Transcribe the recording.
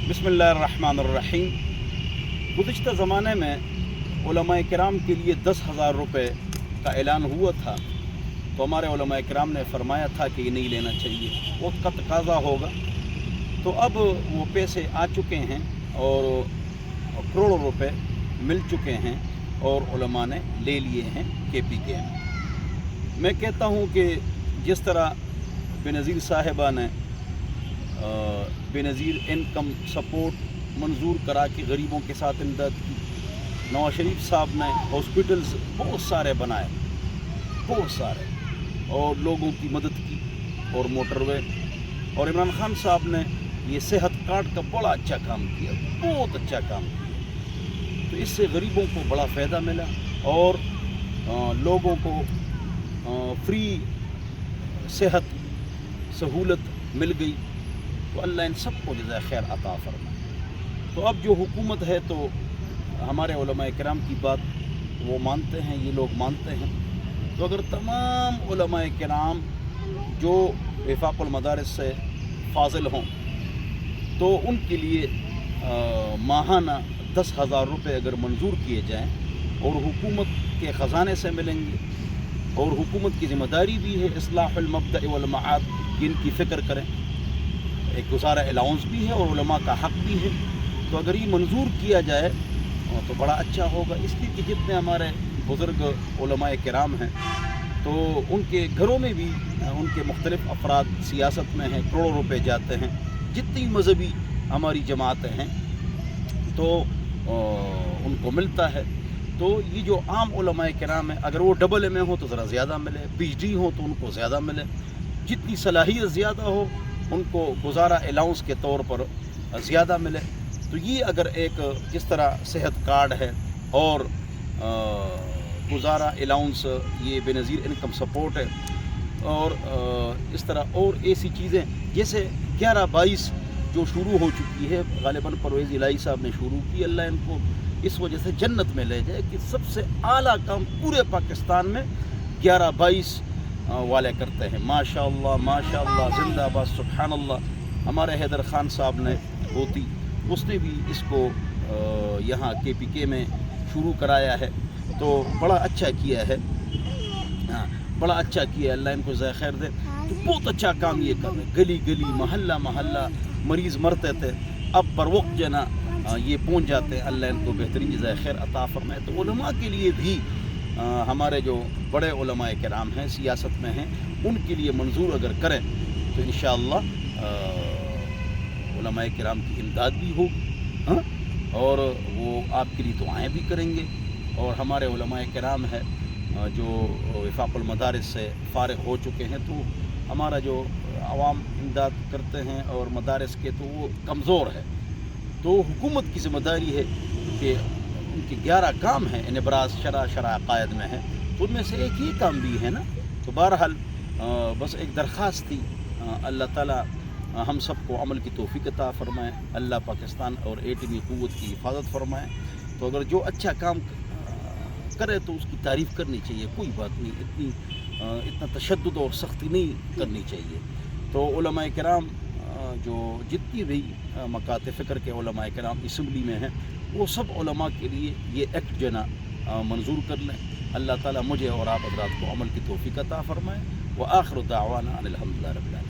बिस्मिल्लाहिर्रहमानिर्रहीम। गुज़िश्ता ज़माने में उलमाए किराम के लिए 10,000 रुपये का ऐलान हुआ था, तो हमारे उलमाए किराम ने फरमाया था कि ये नहीं लेना चाहिए, वक्त का तकाज़ा होगा। तो अब वो पैसे आ चुके हैं और करोड़ों रुपए मिल चुके हैं और उलमा ने ले लिए हैं KPK में। मैं कहता हूँ कि जिस तरह बेनज़ीर साहिबा ने बेनज़ीर इनकम सपोर्ट मंजूर करा के गरीबों के साथ इमदाद की, नवाज शरीफ साहब ने हॉस्पिटल्स बहुत सारे बनाए, बहुत सारे, और लोगों की मदद की, और मोटरवे, और इमरान खान साहब ने ये सेहत कार्ड का बड़ा अच्छा काम किया, बहुत अच्छा काम किया। तो इससे गरीबों को बड़ा फ़ायदा मिला और लोगों को फ्री सेहत सहूलत मिल गई। तो अल्लाह इन सबको जज़ाए खैर अता फरमाए। तो अब जो हुकूमत है, तो हमारे उलमाए किराम की बात वो मानते हैं, ये लोग मानते हैं। तो अगर तमाम उलमाए किराम जो वफाकुल मदारिस से फाजिल हों, तो उनके लिए माहाना 10,000 रुपये अगर मंजूर किए जाएँ और हुकूमत के ख़जाने से मिलेंगे, और हुकूमत की ज़िम्मेदारी भी है इस्लाहुल मब्दा वल मआद की इनकी फ़िक्र करें, एक गुज़ारा अलाउंस भी है और उलमा का हक़ भी है। तो अगर ये मंजूर किया जाए तो बड़ा अच्छा होगा, इसलिए कि जितने हमारे बुज़ुर्ग उलमाए किराम हैं, तो उनके घरों में भी उनके मुख्तलिफ़ अफराद सियासत में हैं, करोड़ों रुपए जाते हैं। जितनी मजहबी हमारी जमातें हैं तो उनको मिलता है। तो ये जो आम उलमाए किराम है, अगर वो डबल में हो तो ज़रा ज़्यादा मिले, PhD हो तो उनको ज़्यादा मिले, जितनी सलाहियत ज़्यादा हो उनको गुज़ारा अलाउंस के तौर पर ज़्यादा मिले। तो ये अगर एक जिस तरह सेहत कार्ड है और गुज़ारा अलाउंस, ये बेनज़ीर इनकम सपोर्ट है, और इस तरह और ऐसी चीज़ें जैसे 11-22 जो शुरू हो चुकी है, ग़ालिबन परवेज़ इलाही साहब ने शुरू की, अल्लाह इनको इस वजह से जन्नत में ले जाए कि सबसे आला काम पूरे पाकिस्तान में 11-22 वाले करते हैं। माशाअल्लाह माशाअल्लाह, ज़िंदाबाद, सुब्हानअल्लाह। हमारे हैदर खान साहब ने होती, उसने भी इसको यहाँ KPK में शुरू कराया है, तो बड़ा अच्छा किया है, हाँ बड़ा अच्छा किया, अल्लाह इनको ज़ाय खैर दे। तो बहुत अच्छा काम ये कर है, गली गली महल्ला महल्ला मरीज़ मरते थे, अब बर वक्त जो ना ये पहुँच जाते हैं, अल्लाह इनको बेहतरीन ज़ाय खैर अता फरमाए। तो उलमा के लिए भी हमारे जो बड़े उलमाए किराम हैं, सियासत में हैं, उनके लिए मंजूर अगर करें तो इंशाअल्लाह उलमाए किराम की इमदाद भी होगी, हाँ, और वो आपके लिए दुआएं भी करेंगे। और हमारे उलमाए किराम है जो वफाकुल मदारिस से फ़ारिग हो चुके हैं, तो हमारा जो आवाम इमदाद करते हैं और मदारिस के, तो वो कमज़ोर है। तो हुकूमत की ज़िम्मेदारी है कि उनके 11 काम हैं, इनबराज शरा अक़ायद में है, तो उनमें से एक ही काम भी है ना। तो बहरहाल बस एक दरख्वास्त थी, अल्लाह ताला हम सबको अमल की तौफ़ीक़ अता फ़रमाए, अल्लाह पाकिस्तान और एटमी क़ुव्वत की हिफाजत फ़रमाए। तो अगर जो अच्छा काम करे तो उसकी तारीफ़ करनी चाहिए, कोई बात नहीं, इतना तशद्दुद और सख्ती नहीं करनी चाहिए। तो उलमाए किराम जो जितनी भी मकाते फ़िक्र के उलमाए किराम असम्बली में हैं, वो सब उलमा के लिए ये एक्ट जो ना मंजूर कर लें। अल्लाह ताला मुझे और आप हज़रात को अमल की तौफ़ीक़ अता फ़रमाए। व आखिर दावाना अनिल हम्दुलिल्लाहि रब्बिल आलमीन।